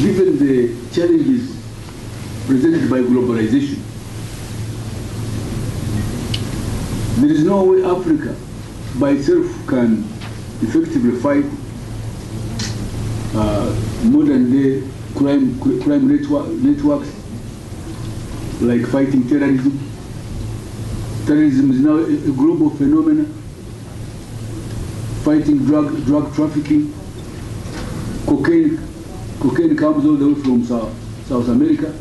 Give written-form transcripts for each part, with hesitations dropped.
given the challenges presented by globalization, there is no way Africa by itself can effectively fight modern day crime networks like fighting terrorism. Terrorism is now a global phenomenon. Fighting drug trafficking. Cocaine comes all the way from South America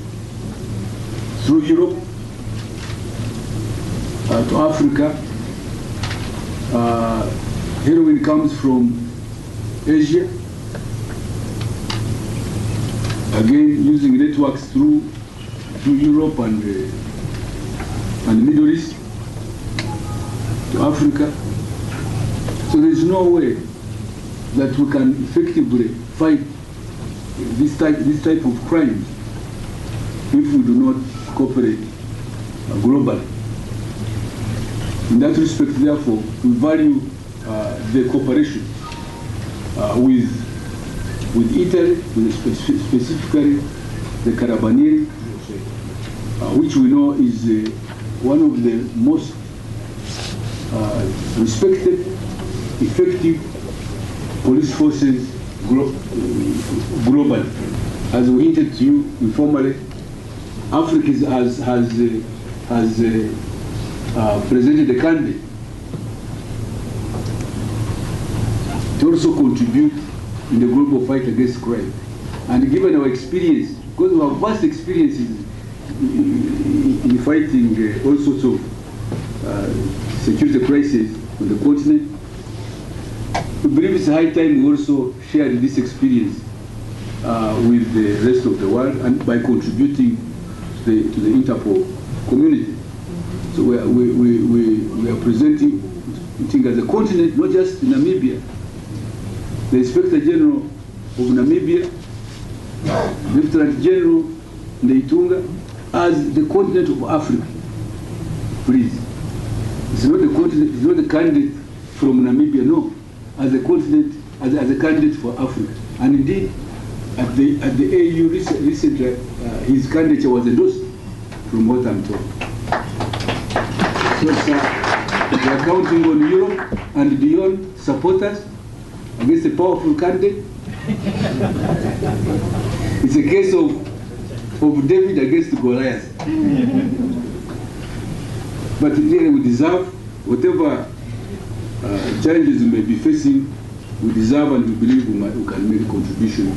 through Europe to Africa. Heroin comes from Asia. Again, using networks through Europe and the Middle East to Africa. So there is no way that we can effectively fight this type of crimes if we do not cooperate globally. In that respect, therefore, we value the cooperation with Italy, specifically the Carabinieri, which we know is one of the most respected, effective police forces globally. As we hinted to you informally, Africa has presented a candidate to also contribute in the global fight against crime. And given our experience, because we have vast experiences in fighting all sorts of security crises on the continent, we believe it's high time we also share this experience with the rest of the world and by contributing to the Interpol community. So we are presenting, I think, as a continent, not just Namibia. The Inspector General of Namibia, Lieutenant General Neitunga, as the continent of Africa. Please. It's not the continent, it's not the candidate from Namibia, no. As a continent, as a candidate for Africa. And indeed, at the AU recently, his candidature was endorsed, from what I'm told. So, we are counting on Europe and beyond supporters against a powerful candidate. It's a case of David against Goliath. But really we deserve whatever challenges we may be facing, we deserve and we believe we can make a contribution.